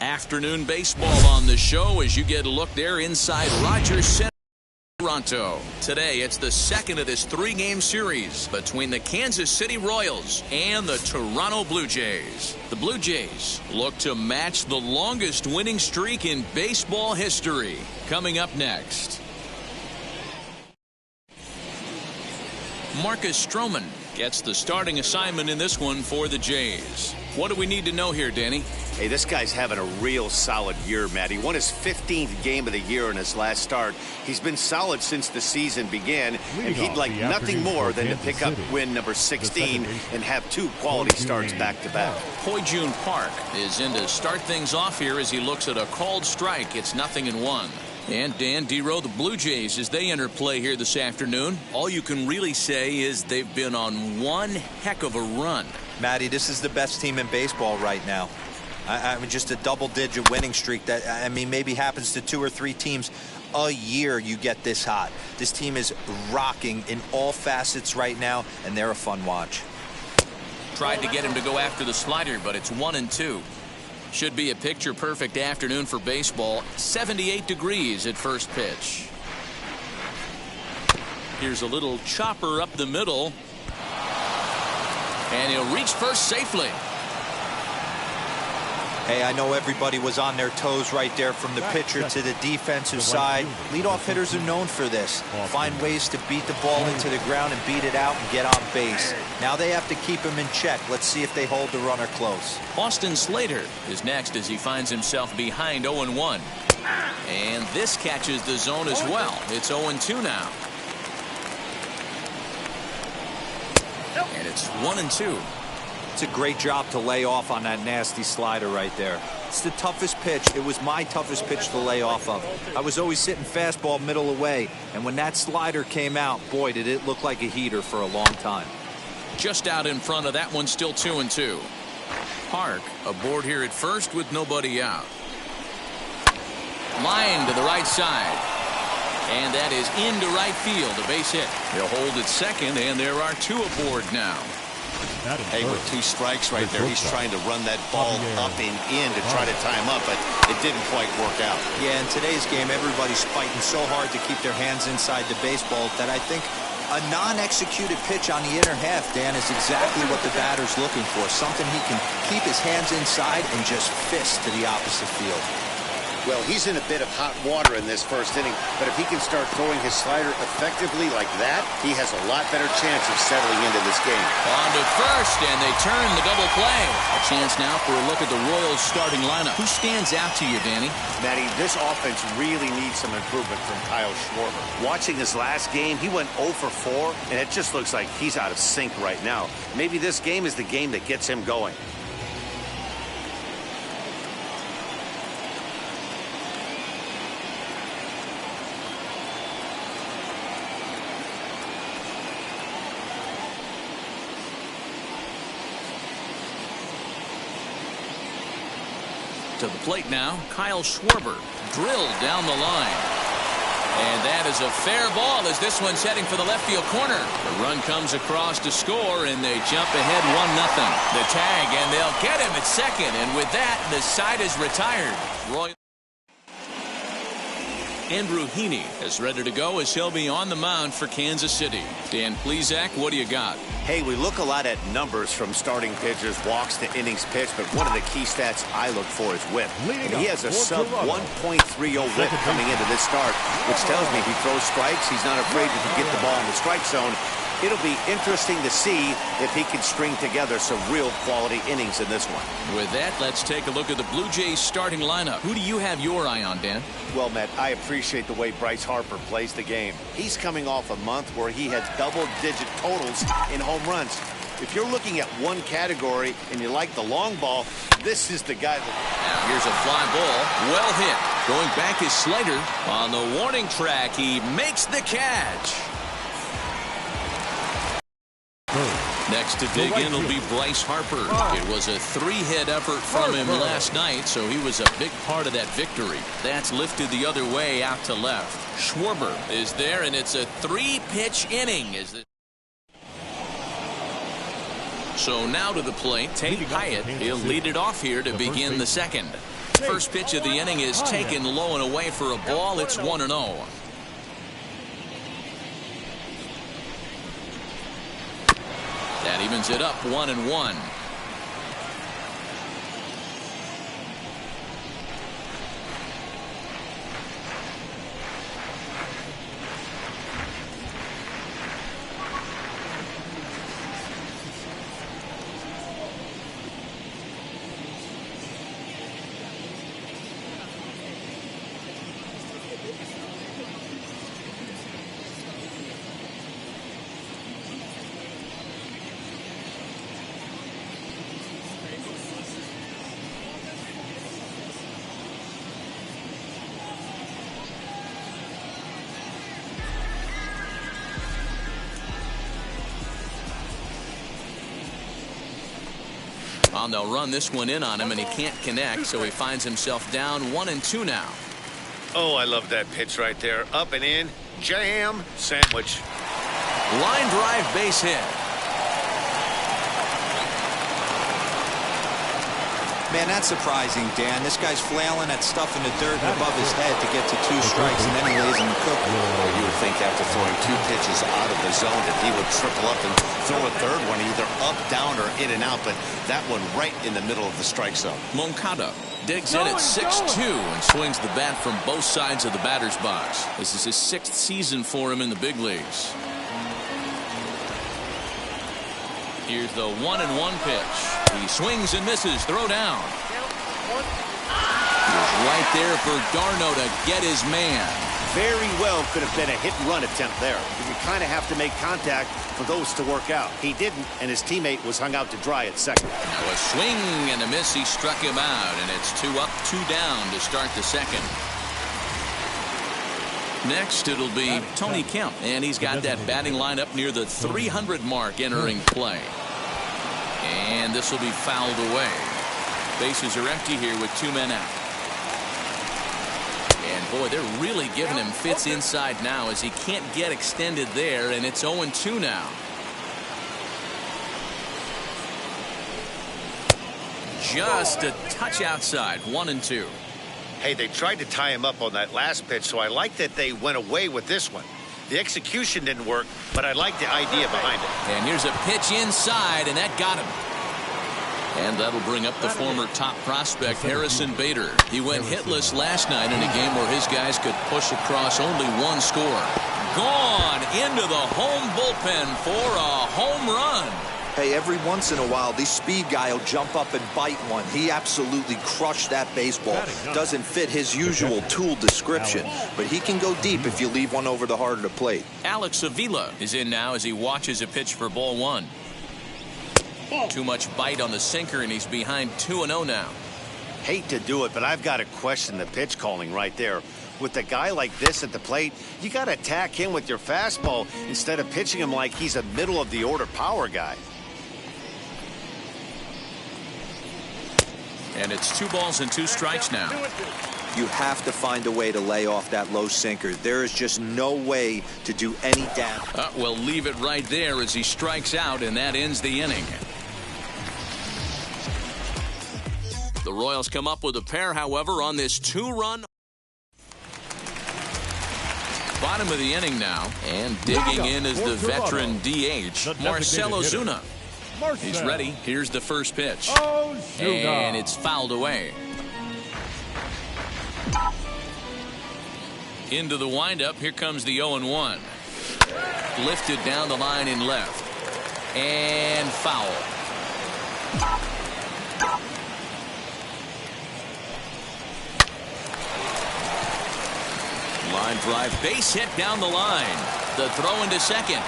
Afternoon baseball on the show as you get a look there inside Rogers Center, Toronto. Today, it's the second of this three-game series between the Kansas City Royals and the Toronto Blue Jays. The Blue Jays look to match the longest winning streak in baseball history. Coming up next, Marcus Stroman gets the starting assignment in this one for the Jays. What do we need to know here, Danny? Hey, this guy's having a real solid year, Matt. He won his 15th game of the year in his last start. He's been solid since the season began, and he'd like nothing more than to pick up win number 16 and have two quality starts back-to-back. Ho-Jun Park is in to start things off here as he looks at a called strike. It's 0-1. And Dan Dero, the Blue Jays, as they enter play here this afternoon, all you can really say is they've been on one heck of a run. Matty, this is the best team in baseball right now. I mean, just a double-digit winning streak that, I mean, maybe happens to 2 or 3 teams a year you get this hot. This team is rocking in all facets right now, and they're a fun watch. Tried to get him to go after the slider, but it's 1-2. Should be a picture-perfect afternoon for baseball. 78 degrees at first pitch. Here's a little chopper up the middle. And he'll reach first safely. Hey, I know everybody was on their toes right there from the pitcher to the defensive side. Leadoff hitters are known for this. Find ways to beat the ball into the ground and beat it out and get on base. Now they have to keep him in check. Let's see if they hold the runner close. Austin Slater is next as he finds himself behind 0-1. And this catches the zone as well. It's 0-2 now. And it's 1-2. It's a great job to lay off on that nasty slider right there. It's the toughest pitch. It was my toughest pitch to lay off of. I was always sitting fastball middle away, and when that slider came out, boy, did it look like a heater for a long time. Just out in front of that one, still 2-2. Park aboard here at first with nobody out. Line to the right side. And that is into right field, a base hit. He'll hold at second, and there are 2 aboard now. Hey, with 2 strikes right there, he's trying to run that ball up and in to try to tie him up, but it didn't quite work out. Yeah, in today's game, everybody's fighting so hard to keep their hands inside the baseball that I think A non-executed pitch on the inner half, Dan, is exactly what the batter's looking for. Something he can keep his hands inside and just fist to the opposite field. Well, he's in a bit of hot water in this first inning, but if he can start throwing his slider effectively like that, he has a lot better chance of settling into this game. On to first, and they turn the double play. A chance now for a look at the Royals starting lineup. Who stands out to you, Danny? Matty, this offense really needs some improvement from Kyle Schwarber. Watching his last game, he went 0 for 4, and it just looks like he's out of sync right now. Maybe this game is the game that gets him going. To the plate now, Kyle Schwarber drilled down the line. And that is a fair ball as this one's heading for the left field corner. The run comes across to score, and they jump ahead 1-0. The tag, and they'll get him at second. And with that, the side is retired. Andrew Heaney is ready to go as he'll be on the mound for Kansas City. Dan Plesac, what do you got? Hey, we look a lot at numbers from starting pitchers, walks to innings pitched, but one of the key stats I look for is whip. And he has a sub 1.30 whip coming into this start, which tells me if he throws strikes, he's not afraid to get the ball in the strike zone. It'll be interesting to see if he can string together some real quality innings in this one. With that, let's take a look at the Blue Jays starting lineup. Who do you have your eye on, Dan? Well, Matt, I appreciate the way Bryce Harper plays the game. He's coming off a month where he had double-digit totals in home runs. If you're looking at one category and you like the long ball, this is the guy that... Now here's a fly ball. Well hit. Going back is Slater. On the warning track, he makes the catch. Next to dig in will be Bryce Harper. It was a 3-hit effort from him last night, so he was a big part of that victory. That's lifted the other way out to left. Schwarber is there, and it's a 3-pitch inning. So now to the plate, Tate Hyatt. He'll lead it off here to begin the second. First pitch of the inning is taken low and away for a ball. It's 1-0. That evens it up 1-1. Well, they'll run this one in on him, and he can't connect, so he finds himself down 1-2 now. Oh, I love that pitch right there. Up and in, jam, sandwich. Line drive, base hit. Man, that's surprising, Dan. This guy's flailing at stuff in the dirt and above his head to get to 2 strikes, and then he lays in the cookie. Oh, you would think after throwing 2 pitches out of the zone that he would triple up and throw a third one, either up, down, or in and out, but that one right in the middle of the strike zone. Moncada digs in at 6-2 and swings the bat from both sides of the batter's box. This is his 6th season for him in the big leagues. Here's the 1-1 pitch. He swings and misses. Throw down. He's right there for Darno to get his man. Very well could have been a hit-and-run attempt there. You kind of have to make contact for those to work out. He didn't, and his teammate was hung out to dry at second. Now a swing and a miss. He struck him out, and it's 2 up, 2 down to start the second. Next, it'll be Tony Kemp, and he's got that batting lineup near the 300 mark entering play. And this will be fouled away. Bases are empty here with 2 men out. And boy, they're really giving him fits inside now as he can't get extended there, and it's 0-2 now. Just a touch outside, 1-2. Hey, they tried to tie him up on that last pitch, so I like that they went away with this one. The execution didn't work, but I like the idea behind it. And here's a pitch inside, and that got him. And that'll bring up the former top prospect, Harrison Bader. He went hitless last night in a game where his guys could push across only one score. Gone into the home bullpen for a home run. Hey, every once in a while, this speed guy will jump up and bite one. He absolutely crushed that baseball. Doesn't fit his usual tool description, but he can go deep if you leave one over the heart of the plate. Alex Avila is in now as he watches a pitch for ball one. Too much bite on the sinker, and he's behind 2-0 now. Hate to do it, but I've got to question the pitch calling right there. With a guy like this at the plate, you got to attack him with your fastball instead of pitching him like he's a middle-of-the-order power guy. And it's 2 balls and 2 strikes now. You have to find a way to lay off that low sinker. There is just no way to do any damage. Well, leave it right there as he strikes out, and that ends the inning. The Royals come up with a pair, however, on this 2-run. Bottom of the inning now, and digging in is the veteran DH, Marcell Ozuna. He's ready. Here's the first pitch. And it's fouled away. Into the windup. Here comes the 0-1. Lifted down the line in left. And foul. Line drive, base hit down the line. The throw into second.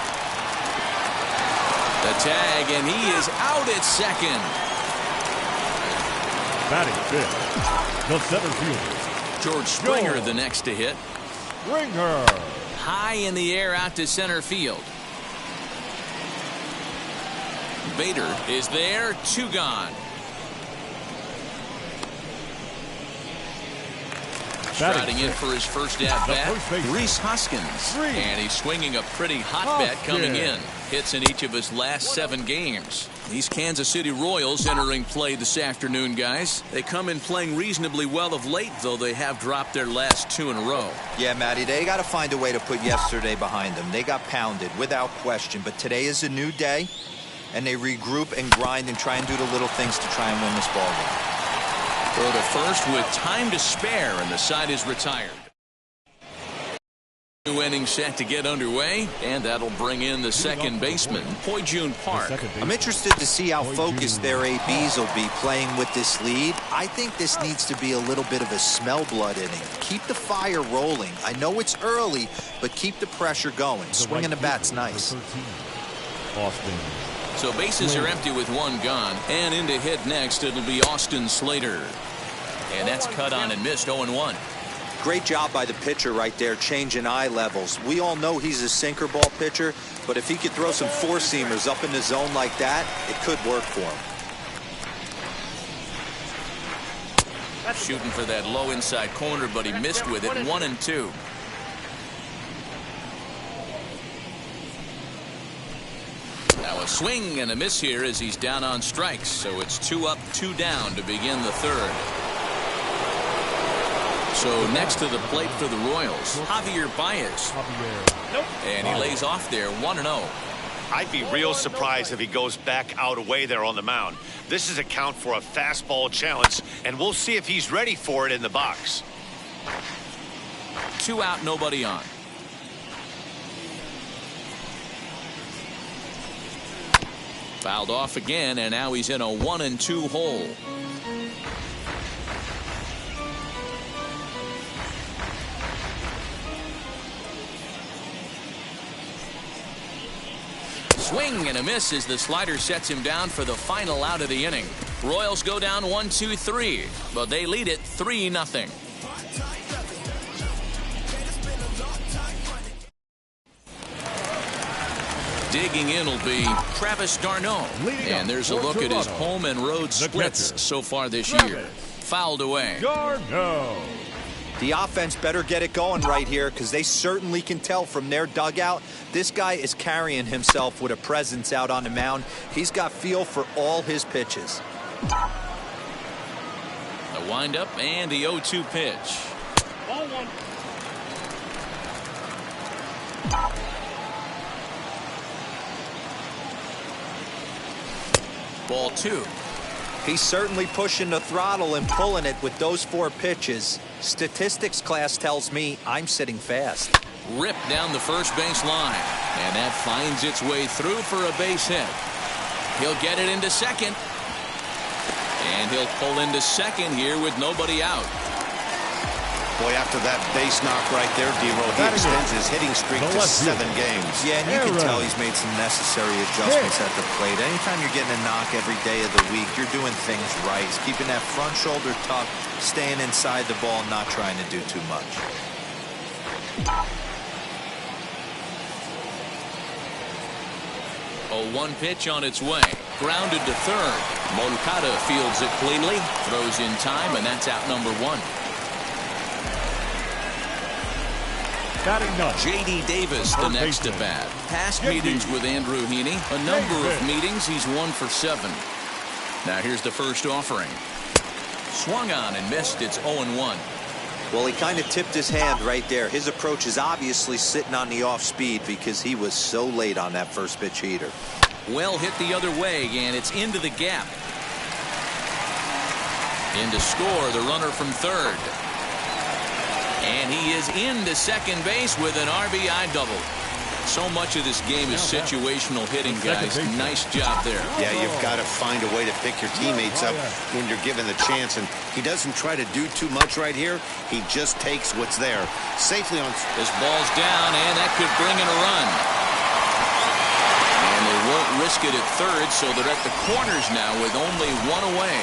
The tag, and he is out at second. Batting fifth, the center fielder, George Springer, the next to hit. Springer. High in the air out to center field. Bader is there, 2 gone. Striding in for his first at-bat, Rhys Hoskins. And he's swinging a pretty hot bat coming in. Hits in each of his last 7 games. These Kansas City Royals entering play this afternoon, guys. They come in playing reasonably well of late, though they have dropped their last 2 in a row. Yeah, Matty, they got to find a way to put yesterday behind them. They got pounded without question, but today is a new day, and they regroup and grind and try and do the little things to try and win this ball game. Throw to first with time to spare, and the side is retired. New inning set to get underway, and that'll bring in the second baseman, Poijun Park. I'm interested to see how focused their ABs will be playing with this lead. I think this needs to be a little bit of a smell blood inning. Keep the fire rolling. I know it's early, but keep the pressure going. Swinging the bat's nice. So bases are empty with 1 gone, and in to hit next, it'll be Austin Slater. And that's cut on and missed, 0-1. Great job by the pitcher right there, changing eye levels. We all know he's a sinker ball pitcher, but if he could throw some 4-seamers up in the zone like that, it could work for him. Shooting for that low inside corner, but he missed with it, 1-2. Now a swing and a miss here as he's down on strikes, so it's 2 up, 2 down to begin the third. So next to the plate for the Royals, Javier Baez. And he lays off there, 1-0. I'd be real surprised if he goes back out away there on the mound. This is a count for a fastball challenge, and we'll see if he's ready for it in the box. 2 out, nobody on. Fouled off again, and now he's in a 1-2 hole. Swing and a miss as the slider sets him down for the final out of the inning. Royals go down 1-2-3, but they lead it 3-0. Digging in will be Travis d'Arnaud. And there's a look at his home and road splits so far this year. Fouled away. d'Arnaud. The offense better get it going right here, because they certainly can tell from their dugout this guy is carrying himself with a presence out on the mound. He's got feel for all his pitches. The windup and the 0-2 pitch. Ball 1. Ball 2. He's certainly pushing the throttle and pulling it with those 4 pitches. Statistics class tells me I'm sitting fast. Ripped down the first base line, and that finds its way through for a base hit. He'll get it into second, and he'll pull into second here with nobody out. Boy, after that base knock right there, D-Roll, he extends his hitting streak to 7 games. Yeah, and you can tell he's made some necessary adjustments at the plate. Anytime you're getting a knock every day of the week, you're doing things right. He's keeping that front shoulder tucked, staying inside the ball, not trying to do too much. A 1 pitch on its way. Grounded to third. Moncada fields it cleanly, throws in time, and that's out number 1. J.D. Davis, the next at bat. Past meetings with Andrew Heaney. A number of meetings. He's 1 for 7. Now here's the first offering. Swung on and missed. It's 0-1. Well, he kind of tipped his hand right there. His approach is obviously sitting on the off speed because he was so late on that first pitch heater. Well hit the other way, and it's into the gap. In to score, the runner from third. And he is into second base with an RBI double. So much of this game is situational hitting, guys. Nice job there. Yeah, you've got to find a way to pick your teammates up when you're given the chance. And he doesn't try to do too much right here. He just takes what's there. Safely on. This ball's down, and that could bring in a run. And they won't risk it at third, so they're at the corners now with only 1 away.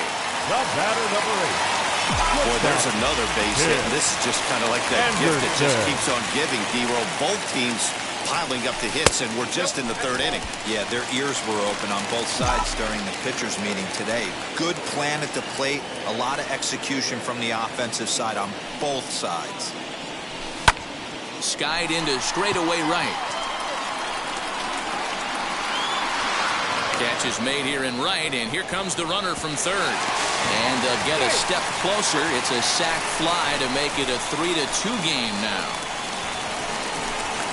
The batter, number 8. Boy, there's another base hit. And this is just kind of like that gift that just keeps on giving, D-Roll. Both teams piling up the hits, and we're just in the 3rd inning. Yeah, their ears were open on both sides during the pitchers meeting today. Good plan at the plate, a lot of execution from the offensive side on both sides. Skied into straightaway right. Catch is made here in right, and here comes the runner from third. And they'll get a step closer. It's a sac fly to make it a 3-2 game now.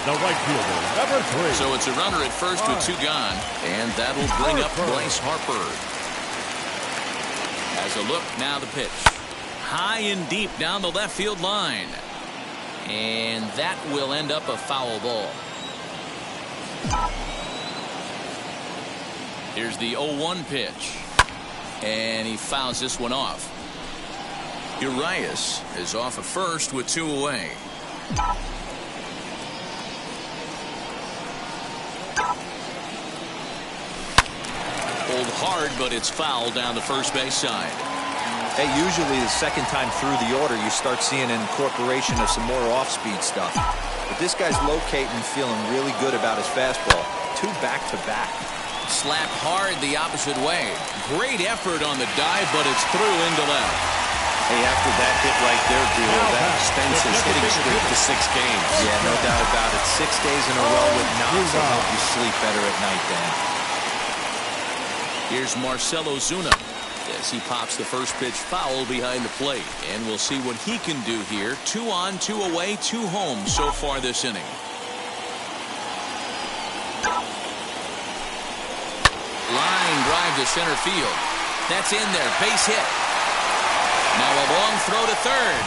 The right fielder, number 3. So it's a runner at first with 2 gone, and that'll bring up Bryce Harper. As a look, now the pitch. High and deep down the left field line. And that will end up a foul ball. Here's the 0-1 pitch. And he fouls this one off. Urias is off at first with 2 away. Pulled hard, but it's fouled down the first base side. Hey, usually the second time through the order, you start seeing an incorporation of some more off-speed stuff. But this guy's locating, feeling really good about his fastball. 2 back-to-back. Slapped hard the opposite way. Great effort on the dive, but it's through into left. Hey, after that hit right there, D-Roll, that extends his hitting streak to 6 games. Yeah, no doubt about it. 6 days in a row with knocks will help you sleep better at night, Dan. Here's Marcell Ozuna as he pops the first pitch foul behind the plate. And we'll see what he can do here. 2 on, 2 away, 2 home so far this inning. Line drive to center field. That's in there. Base hit. Now a long throw to third.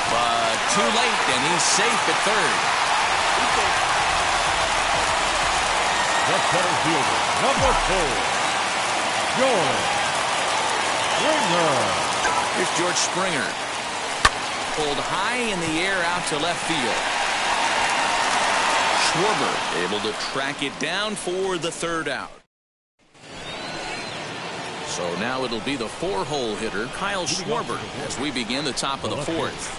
But too late, and he's safe at third. The center fielder, number 4. George Springer. Here's George Springer. Pulled high in the air out to left field. Schwarber able to track it down for the 3rd out. So now it'll be the 4-hole hitter, Kyle Schwarber, as we begin the top of the 4th.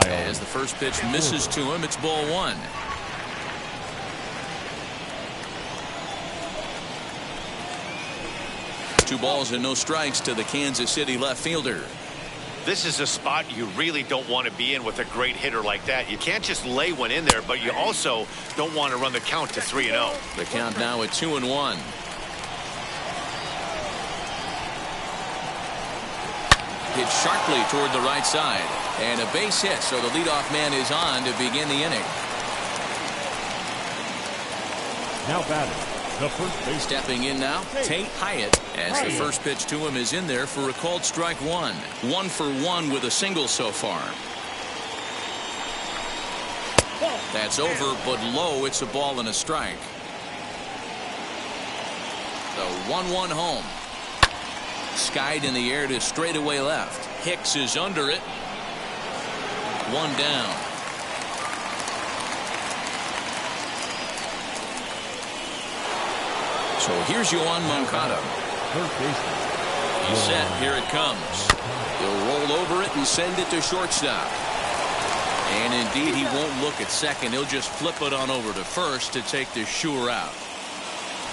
As the first pitch misses to him, it's ball 1. Two balls and no strikes to the Kansas City left fielder. This is a spot you really don't want to be in with a great hitter like that. You can't just lay one in there, but you also don't want to run the count to 3-0. The count now at 2-1. Hit sharply toward the right side. And a base hit, so the leadoff man is on to begin the inning. Now batting, The first base. Stepping in now, Tate Hyatt, as the first pitch to him is in there for a called strike one. 1 for 1 with a single so far. That's over, but low. It's a ball and a strike. The 1-1 home. Skied in the air to straightaway left. Hicks is under it. 1 down. So here's Yoan Moncada. He's set. Here it comes. He'll roll over it and send it to shortstop. And indeed, he won't look at second. He'll just flip it on over to first to take the sure out.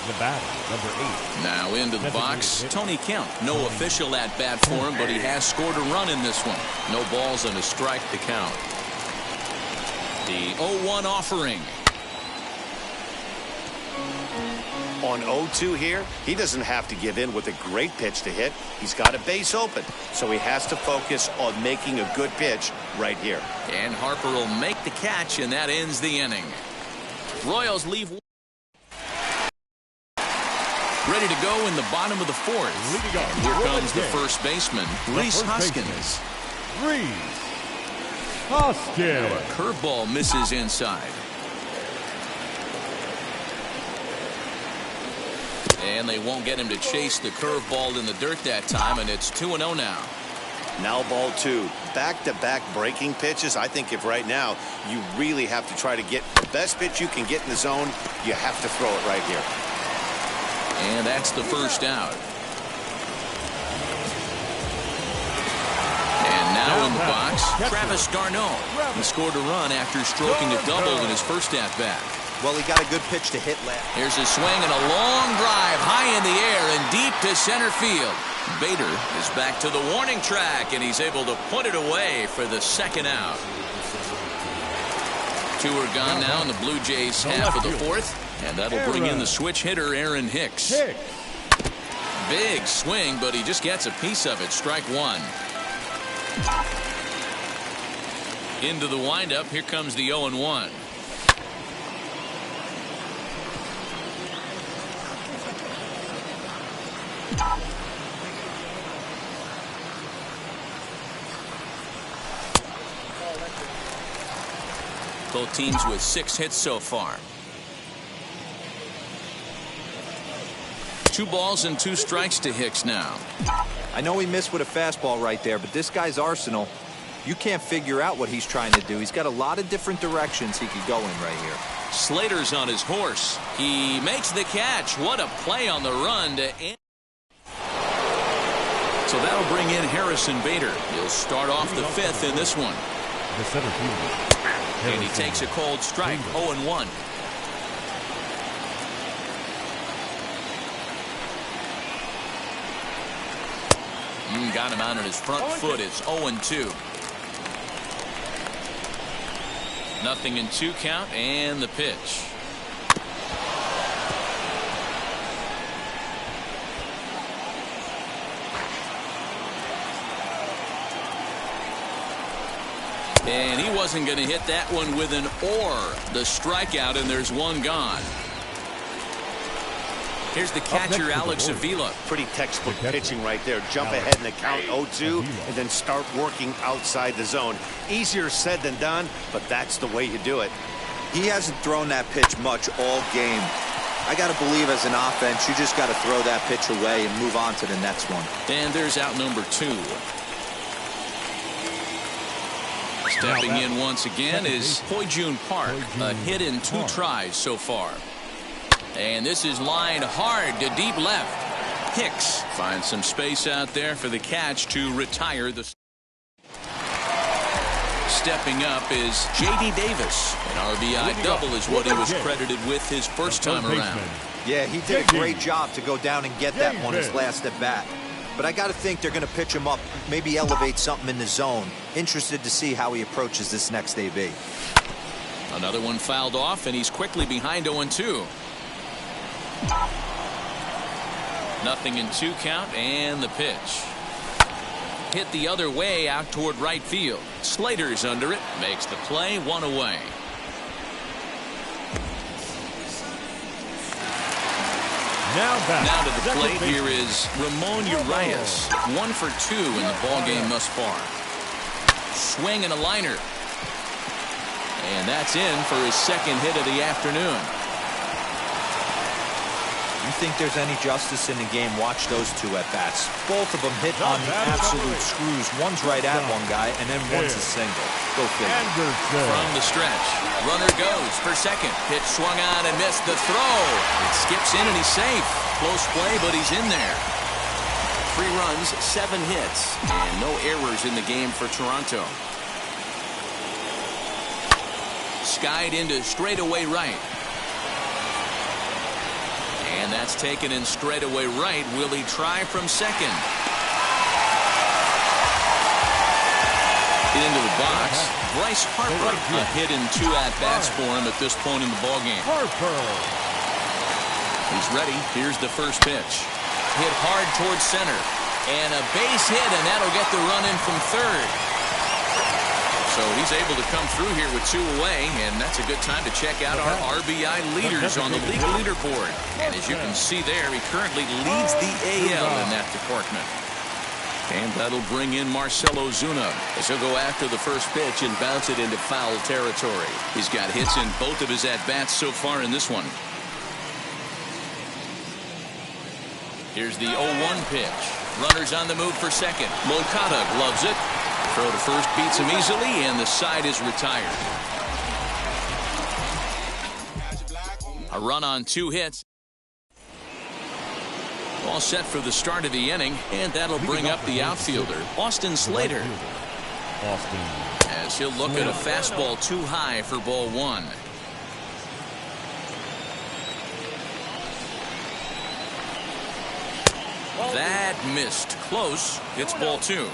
The batter, number 8. Now into the box, Tony Kemp. No official at bat for him, but he has scored a run in this one. No balls and a strike to count. The 0-1 offering. On 0-2 here, he doesn't have to give in with a great pitch to hit. He's got a base open, so he has to focus on making a good pitch right here. And Harper will make the catch, and that ends the inning. Royals leave. Ready to go in the bottom of the 4th. Here comes the first baseman, Rhys Hoskins. Rhys Hoskins. A curveball misses inside. And they won't get him to chase the curveball in the dirt that time, and it's 2-0 now. Now ball 2. Back-to-back breaking pitches. I think if right now you really have to try to get the best pitch you can get in the zone, you have to throw it right here. And that's the first out. And now in the box, Travis d'Arnaud. He scored a run after stroking a double in his first at-bat. Well, he got a good pitch to hit last. Here's a swing and a long drive high in the air and deep to center field. Bader is back to the warning track, and he's able to put it away for the second out. 2 are gone now in the Blue Jays half of the 4th, and that'll bring in the switch hitter, Aaron Hicks. Big swing, but he just gets a piece of it. Strike 1. Into the windup. Here comes the 0-1. Both teams with 6 hits so far. 2 balls and 2 strikes to Hicks now. I know he missed with a fastball right there, but this guy's arsenal, you can't figure out what he's trying to do. He's got a lot of different directions he could go in right here. Slater's on his horse. He makes the catch. What a play on the run to end. So that'll bring in Harrison Bader. He'll start off the 5th in this one. The center fielder. And he takes a cold strike. 0-1. Got him out on his front foot. It's 0-2. Nothing in 2 count, and the pitch. And he wasn't going to hit that one with an or. The strikeout, and there's 1 gone. Here's the catcher, Alex Avila. Pretty textbook pitching right there. Jump ahead in the count 0-2 and then start working outside the zone. Easier said than done, but that's the way you do it. He hasn't thrown that pitch much all game. I got to believe as an offense, you just got to throw that pitch away and move on to the next one. And there's out number 2. Stepping in once again is Hoi-Jun Park. A hit in 2 tries so far. And this is lined hard to deep left. Hicks finds some space out there for the catch to retire the. Stepping up is J.D. Davis. An RBI double is what he was credited with his first time around. Yeah, he did a great job to go down and get that one his last at bat. But I got to think they're going to pitch him up, maybe elevate something in the zone. Interested to see how he approaches this next AB. Another one fouled off, and he's quickly behind 0-2. Nothing in 2 count, and the pitch. Hit the other way out toward right field. Slater's under it, makes the play, 1 away. Now to the plate here is Ramon Urias. 1 for 2 in the ballgame thus far. Swing and a liner. And that's in for his second hit of the afternoon. You think there's any justice in the game, watch those two at-bats. Both of them hit on the absolute screws. One's right at one guy, and then one's a single. Go figure. From the stretch, runner goes for second. Pitch swung on and missed the throw. It skips in and he's safe. Close play, but he's in there. 3 runs, 7 hits, and no errors in the game for Toronto. Skied into straightaway right. And that's taken in straightaway right. Will he try from second? Into the box. Bryce Harper. A hit in 2 at-bats for him at this point in the ballgame. He's ready. Here's the first pitch. Hit hard towards center. And a base hit, and that'll get the run in from third. So he's able to come through here with 2 away, and that's a good time to check out our RBI leaders on the league leaderboard. And as you can see there, he currently leads the AL in that department. And that'll bring in Marcell Ozuna as he'll go after the first pitch and bounce it into foul territory. He's got hits in both of his at-bats so far in this one. Here's the 0-1 pitch. Runners on the move for second. Moncada gloves it. Throw to first beats him easily, and the side is retired. A run on 2 hits. All set for the start of the inning, and that'll bring up the outfielder, Austin Slater. As he'll look at a fastball too high for ball 1. That missed. Close. It's ball 2.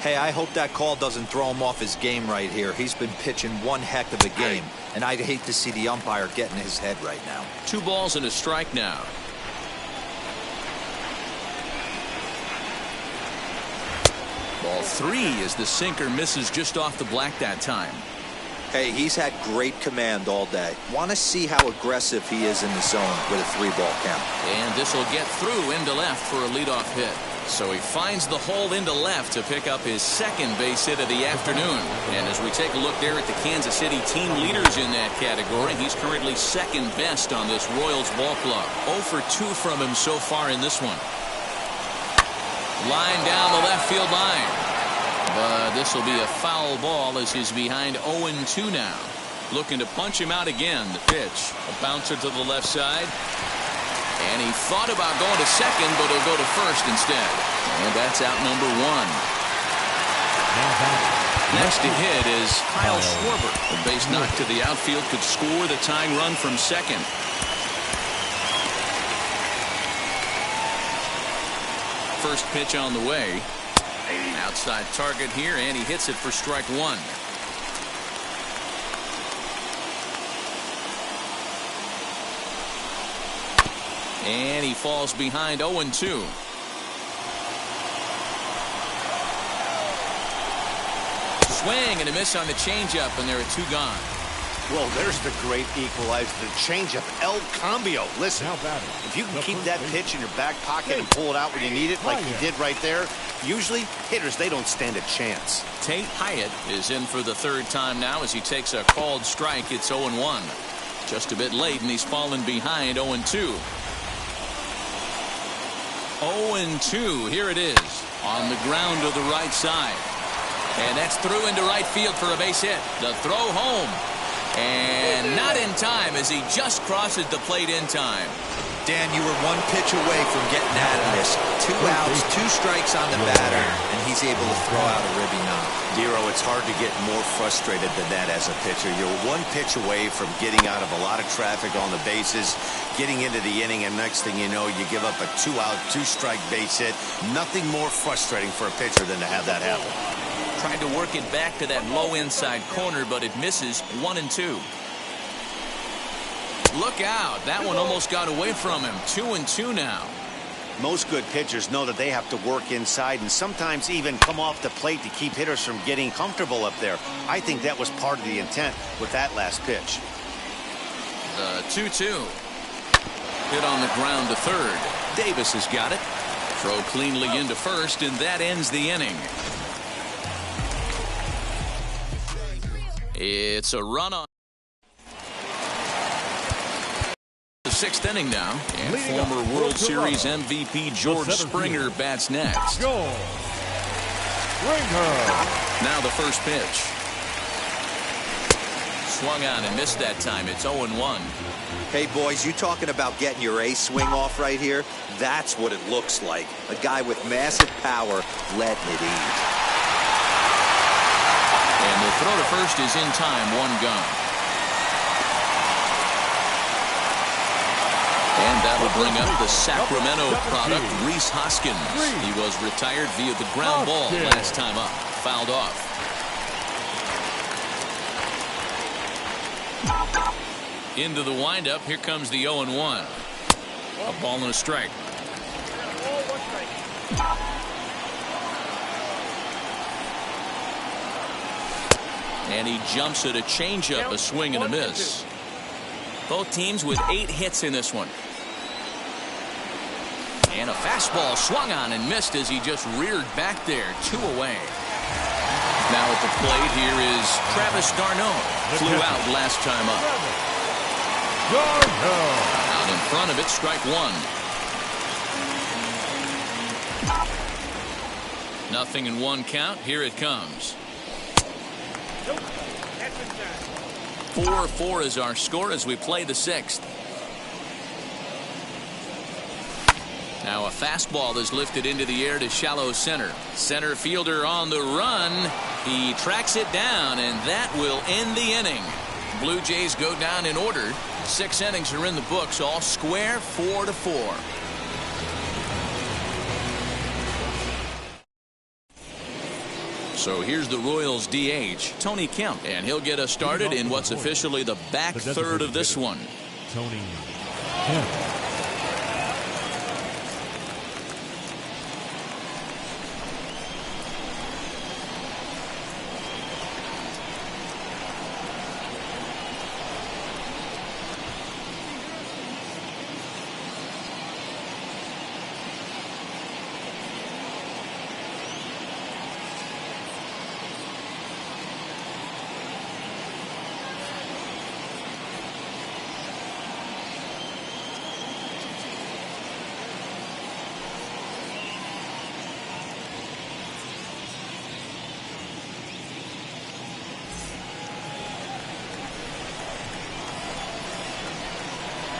Hey, I hope that call doesn't throw him off his game right here. He's been pitching one heck of a game, and I'd hate to see the umpire get in his head right now. 2 balls and a strike now. Ball 3 as the sinker misses just off the black that time. Hey, he's had great command all day. Want to see how aggressive he is in the zone with a 3-ball count. And this will get through into left for a leadoff hit. So he finds the hole into left to pick up his second base hit of the afternoon. And as we take a look there at the Kansas City team leaders in that category, he's currently second best on this Royals ball club. 0 for 2 from him so far in this one. Line down the left field line. But this will be a foul ball as he's behind 0-2 now. Looking to punch him out again. The pitch. A bouncer to the left side. And he thought about going to second, but he'll go to first instead. And that's out number 1. Next to hit is Kyle Schwarber. A base knock to the outfield could score the tying run from second. First pitch on the way. Outside target here, and he hits it for strike 1. And he falls behind 0-2. Swing and a miss on the changeup, and there are 2 gone. Well, there's the great equalizer, the changeup, El Cambio. Listen, if you can keep that pitch in your back pocket and pull it out when you need it, like he did right there, usually hitters, they don't stand a chance. Tate Hyatt is in for the 3rd time now as he takes a called strike. It's 0-1. Just a bit late, and he's fallen behind 0-2. 0-2. Here it is on the ground to the right side. And that's through into right field for a base hit. The throw home. And not in time as he just crosses the plate in time. Dan, you were 1 pitch away from getting out of this. 2 outs, 2 strikes on the batter, and he's able to throw out a ribby knock. Dero, it's hard to get more frustrated than that as a pitcher. You're 1 pitch away from getting out of a lot of traffic on the bases, getting into the inning, and next thing you know, you give up a 2-out, 2-strike base hit. Nothing more frustrating for a pitcher than to have that happen. Tried to work it back to that low inside corner, but it misses. 1-2. Look out. That one almost got away from him. 2-2 now. Most good pitchers know that they have to work inside and sometimes even come off the plate to keep hitters from getting comfortable up there. I think that was part of the intent with that last pitch. The 2-2. Hit on the ground to third. Davis has got it. Throw cleanly into first, and that ends the inning. It's a run on the sixth inning now, and former World Series MVP George Springer bats next. Now the first pitch. Swung on and missed that time. It's 0-1. Hey, boys, you talking about getting your ace swing off right here? That's what it looks like. A guy with massive power letting it eat. And the throw to first is in time. One gone. And that'll bring up the Sacramento product, Rhys Hoskins. He was retired via the ground ball last time up. Fouled off. Into the windup. Here comes the 0-1. A ball and a strike. And he jumps at a changeup, a swing and a miss. Both teams with 8 hits in this one. And a fastball swung on and missed as he just reared back there. 2 away. Now at the plate here is Travis d'Arnaud. Flew out last time up. Out in front of it, strike one. Nothing in one count. Here it comes. 4-4 is our score as we play the sixth. Now a fastball is lifted into the air to shallow center. Center fielder on the run. He tracks it down, and that will end the inning. Blue Jays go down in order. 6 innings are in the books, all square, 4-4. So here's the Royals DH, Tony Kemp, and he'll get us started in what's officially the back third of this one. Tony Kemp.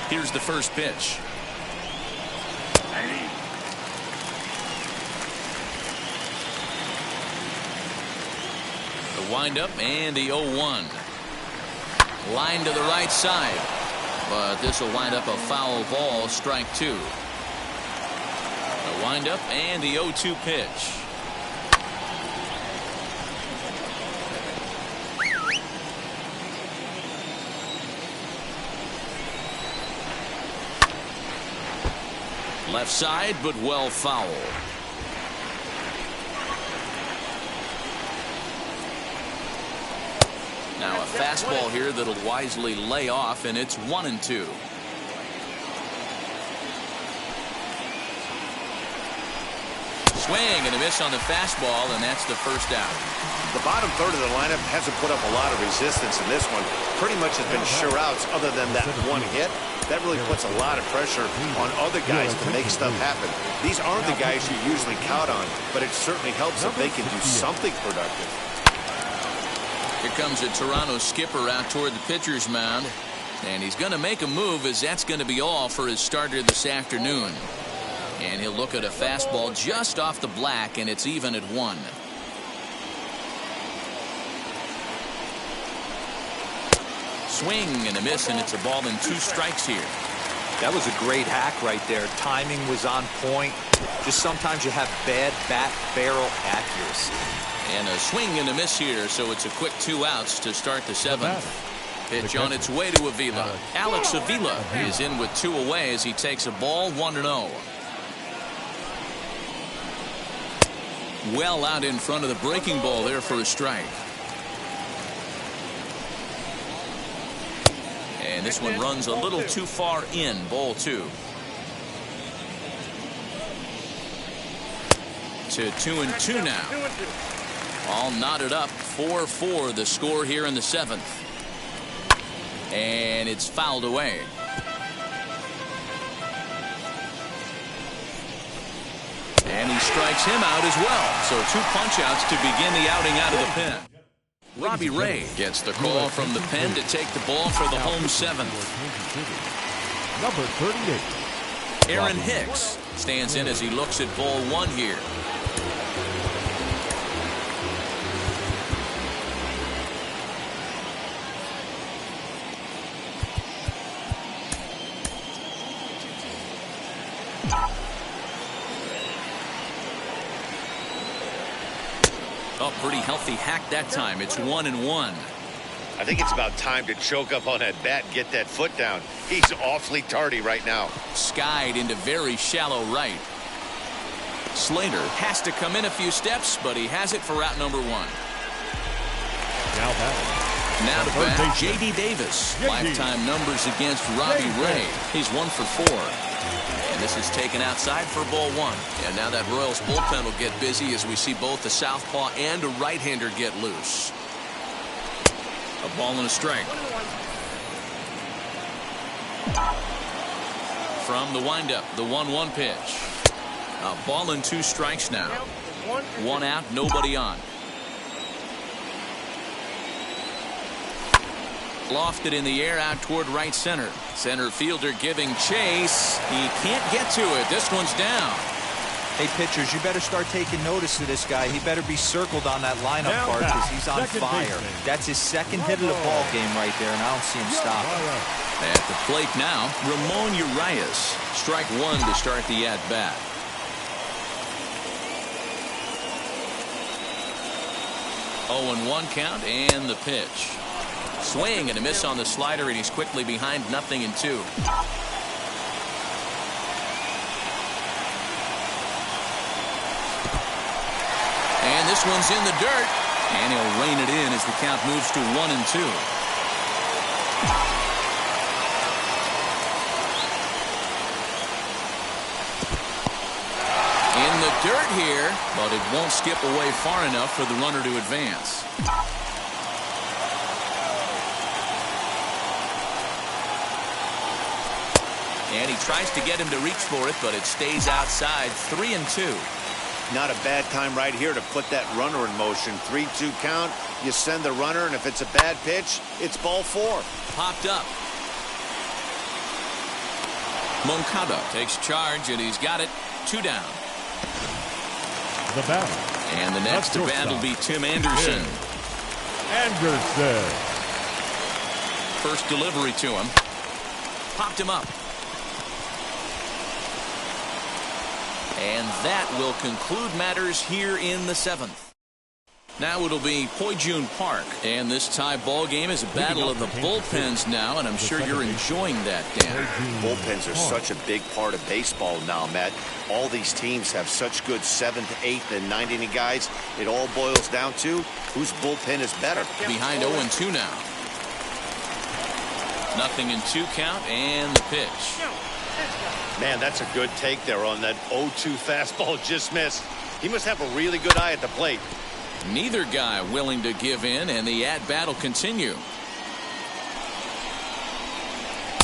Here's the first pitch. The windup and the 0-1. Line to the right side. But this will wind up a foul ball, strike 2. The windup and the 0-2 pitch. Left side, but well foul. Now a fastball here that'll wisely lay off, and it's 1-2. Swing and a miss on the fastball, and that's the first out. The bottom third of the lineup hasn't put up a lot of resistance in this one. Pretty much has been sure outs other than that one hit. That really puts a lot of pressure on other guys to make stuff happen. These aren't the guys you usually count on, but it certainly helps if they can do something productive. Here comes a Toronto skipper out toward the pitcher's mound, and he's going to make a move, as that's going to be all for his starter this afternoon. And he'll look at a fastball just off the black, and it's even at 1. Swing and a miss, and it's a ball and 2 strikes here. That was a great hack right there. Timing was on point. Just sometimes you have bad bat barrel accuracy. And a swing and a miss here, so it's a quick 2 outs to start the 7th. Pitch on its way to Avila. Alex Avila is in with 2 away as he takes a ball, 1-0. Well out in front of the breaking ball there for a strike. And this one runs a little too far in. Ball 2. To 2-2 now. All knotted up. 4-4 the score here in the 7th. And it's fouled away. And he strikes him out as well. So 2 punch-outs to begin the outing out of the pen. Robbie Ray gets the call from the pen to take the ball for the home 7th. Number 38. Aaron Hicks stands in as he looks at ball 1 here. Oh, pretty healthy hack that time. It's 1-1. I think it's about time to choke up on that bat and get that foot down. He's awfully tardy right now. Skied into very shallow right. Slater has to come in a few steps, but he has it for out number 1. Now to bat, J.D. Davis. Lifetime numbers against Robbie Ray. He's 1 for 4. And this is taken outside for ball 1. And now that Royals bullpen will get busy as we see both the southpaw and a right-hander get loose. A ball and a strike. From the windup, the 1-1 pitch. A ball and 2 strikes now. 1 out, nobody on. Lofted in the air out toward right center. Center fielder giving chase. He can't get to it. This one's down. Hey, pitchers, you better start taking notice of this guy. He better be circled on that lineup card because he's on fire. That's his 2nd hit of the ball game right there, and I don't see him stopping. At the plate now, Ramon Urias. Strike 1 to start the at-bat. Oh, and 1 count, and the pitch. Swing and a miss on the slider, and he's quickly behind 0-2. And this one's in the dirt, and he'll rein it in as the count moves to 1-2. In the dirt here, but it won't skip away far enough for the runner to advance. And he tries to get him to reach for it, but it stays outside. 3-2. Not a bad time right here to put that runner in motion. 3-2 count. You send the runner, and if it's a bad pitch, it's ball 4. Popped up. Moncada takes charge, and he's got it. 2 down. The batter. And the next to bat will be Tim Anderson. Anderson. First delivery to him. Popped him up. And that will conclude matters here in the 7th. Now it'll be Poijun Park, and this tie ball game is a battle of the bullpens now, and I'm sure you're enjoying that, Dan. Bullpens are such a big part of baseball now, Matt. All these teams have such good 7th, 8th, and 9th inning guys. It all boils down to whose bullpen is better. Behind 0-2 now. 0-2 count, and the pitch. Man, that's a good take there on that 0-2 fastball just missed. He must have a really good eye at the plate. Neither guy willing to give in, and the at-bat will continue.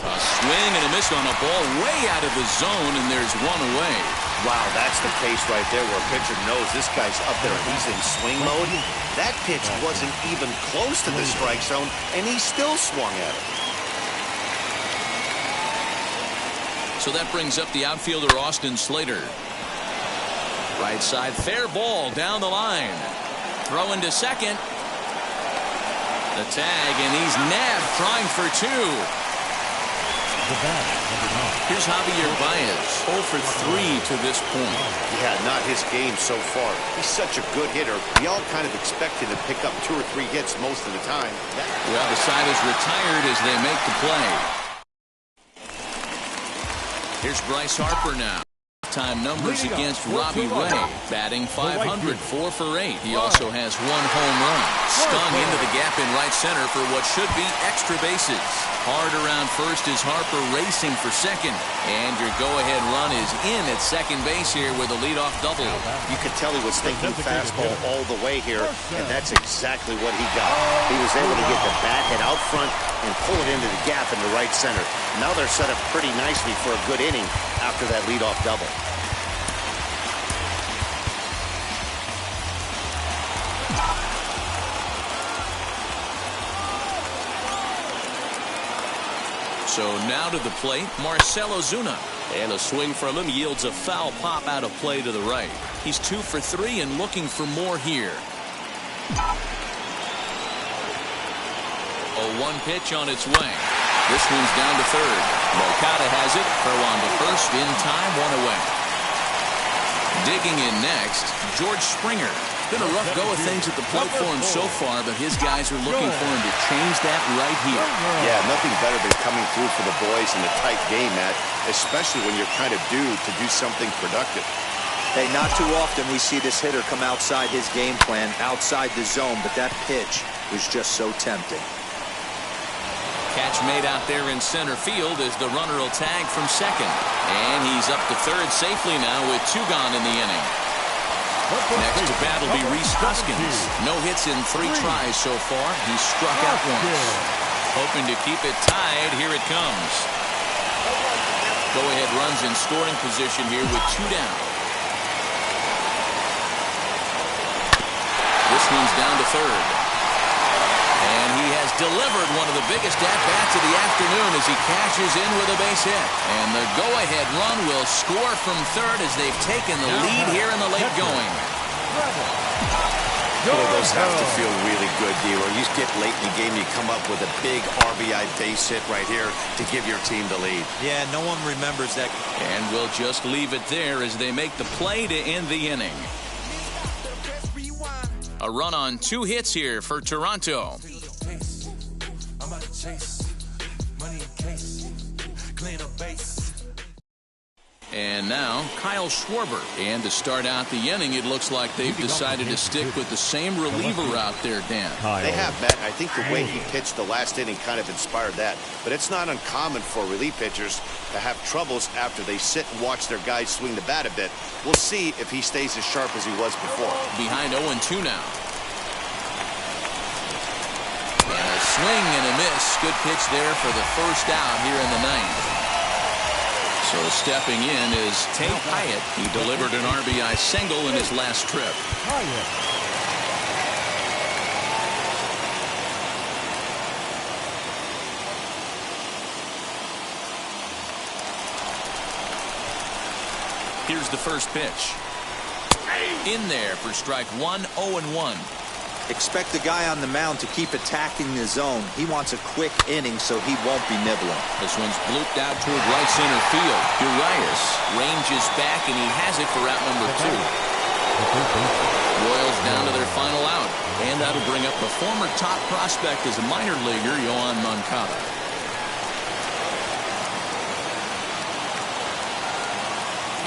A swing and a miss on a ball way out of the zone, and there's 1 away. Wow, that's the case right there where a pitcher knows this guy's up there and he's in swing mode. That pitch wasn't even close to the strike zone, and he still swung at it. So that brings up the outfielder Austin Slater. Right side, fair ball down the line. Throw into second. The tag, and he's nabbed, trying for 2. Here's Javier Baez, 0 for 3 to this point. Yeah, not his game so far. He's such a good hitter. We all kind of expect him to pick up 2 or 3 hits most of the time. Well, the side is retired as they make the play. Here's Bryce Harper now. lifetime numbers against Robbie Ray. Batting .500, 4 for 8. He also has 1 home run. Stung into the gap in right center for what should be extra bases. Hard around first is Harper racing for second. And your go-ahead run is in at second base here with a leadoff double. You could tell he was thinking fastball all the way here, and that's exactly what he got. He was able to get the bat head out front and pull it into the gap in the right center. Now they're set up pretty nicely for a good inning after that leadoff double. So now to the plate, Marcell Ozuna. And a swing from him yields a foul pop out of play to the right. He's 2 for 3 and looking for more here. A 1 pitch on its way. This one's down to third. Moncada has it. Throw on to first in time, 1 away. Digging in next, George Springer. Been a rough go of things at the plate for him so far, but his guys are looking for him to change that right here. Yeah, nothing better than coming through for the boys in a tight game, Matt, especially when you're kind of due to do something productive. Hey, not too often we see this hitter come outside his game plan, outside the zone, but that pitch was just so tempting. Catch made out there in center field as the runner will tag from second. And he's up to third safely now with 2 gone in the inning. Next to bat will be Rhys Hoskins. No hits in 3 tries so far. He struck out once. Hoping to keep it tied. Here it comes. Go-ahead runs in scoring position here with 2 down. This one's down to third. And he has delivered one of the biggest at-bats of the afternoon as he cashes in with a base hit. And the go-ahead run will score from third as they've taken the lead here in the late going. Those have to feel really good, D-Roy. You get late in the game, you come up with a big RBI base hit right here to give your team the lead. Yeah, no one remembers that. And we'll just leave it there as they make the play to end the inning. A run on 2 hits here for Toronto. And now Kyle Schwarber. And to start out the inning, it looks like they've decided to stick with the same reliever out there, Dan. They have, Matt. I think the way he pitched the last inning kind of inspired that. But it's not uncommon for relief pitchers to have troubles after they sit and watch their guys swing the bat a bit. We'll see if he stays as sharp as he was before. Behind 0-2 now. And a swing and a miss. Good pitch there for the first out here in the 9th. So stepping in is Tate Hyatt. He delivered an RBI single in his last trip. Here's the first pitch. In there for strike 1, 0-1. Expect the guy on the mound to keep attacking the zone. He wants a quick inning so he won't be nibbling. This one's blooped out toward right center field. Urias ranges back and he has it for out number 2. Royals down to their final out. And that'll bring up the former top prospect as a minor leaguer, Yoan Moncada.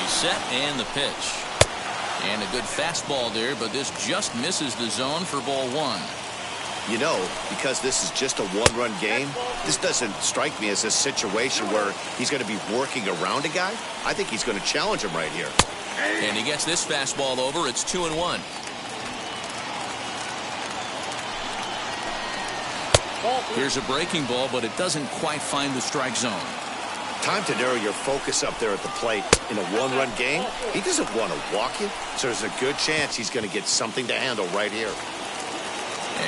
He's set and the pitch. And a good fastball there, but this just misses the zone for ball 1. You know, because this is just a 1-run game, this doesn't strike me as a situation where he's going to be working around a guy. I think he's going to challenge him right here. And he gets this fastball over. It's 2-1. Here's a breaking ball, but it doesn't quite find the strike zone. Time to narrow your focus up there at the plate. In a 1-run game, he doesn't want to walk you, so there's a good chance he's going to get something to handle right here.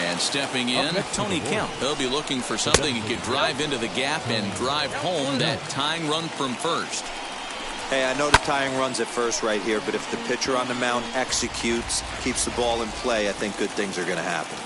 And stepping in, Tony Kemp. He'll be looking for something he could drive into the gap and drive home that tying run from first. Hey, I know the tying run's at first right here, but if the pitcher on the mound executes, keeps the ball in play, I think good things are going to happen.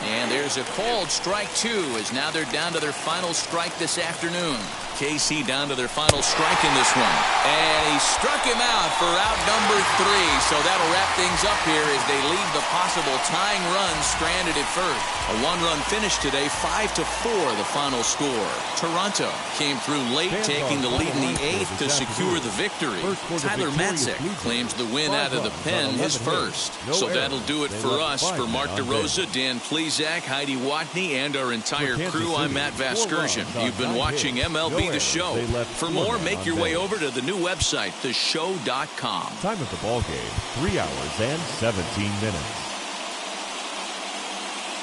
And there's a called strike 2 as now they're down to their final strike this afternoon. KC down to their final strike in this one. And he struck him out for out number 3. So that'll wrap things up here as they leave the possible tying run stranded at first. A one-run finish today, 5-4 the final score. Toronto came through late, taking the lead in the 8th to secure the victory. Tyler Matzik claims the win out of the pen, his first. So that'll do it for us. For Mark DeRosa, Dan Plezak, Heidi Watney, and our entire crew, I'm Matt Vasgersian. You've been watching MLB The Show. For more, make your way over to the new website, theshow.com. Time of the ball game, 3 hours and 17 minutes.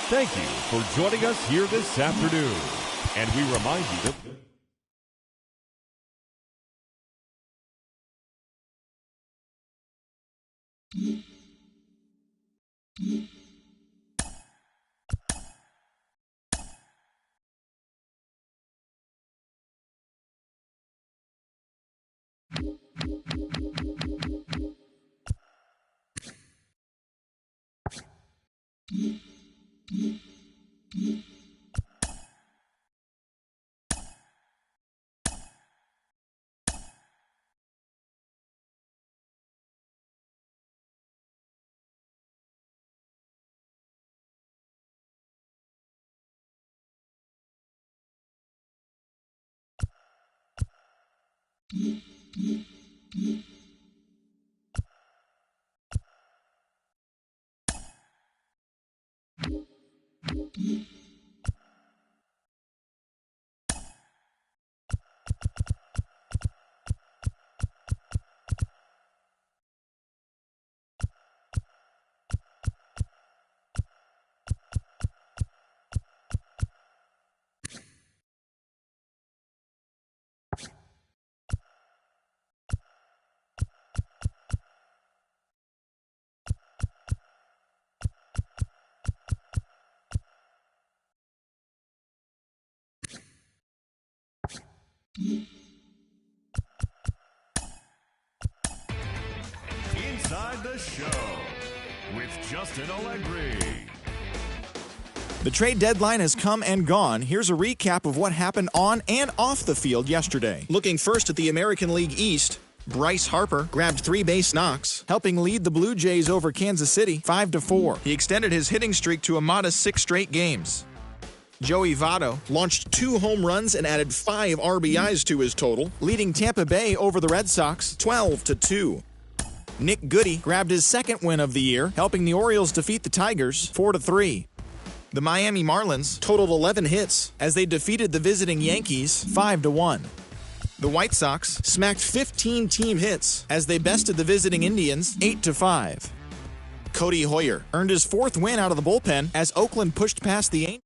Thank you for joining us here this afternoon. And we remind you that Inside the Show with Justin Allegri. The trade deadline has come and gone. Here's a recap of what happened on and off the field yesterday. Looking first at the American League East, Bryce Harper grabbed 3 base knocks, helping lead the Blue Jays over Kansas City 5-4. He extended his hitting streak to a modest 6 straight games. Joey Votto launched 2 home runs and added 5 RBIs to his total, leading Tampa Bay over the Red Sox 12-2. Nick Goody grabbed his 2nd win of the year, helping the Orioles defeat the Tigers 4-3. The Miami Marlins totaled 11 hits as they defeated the visiting Yankees 5-1. The White Sox smacked 15 team hits as they bested the visiting Indians 8-5. Cody Hoyer earned his 4th win out of the bullpen as Oakland pushed past the Angels.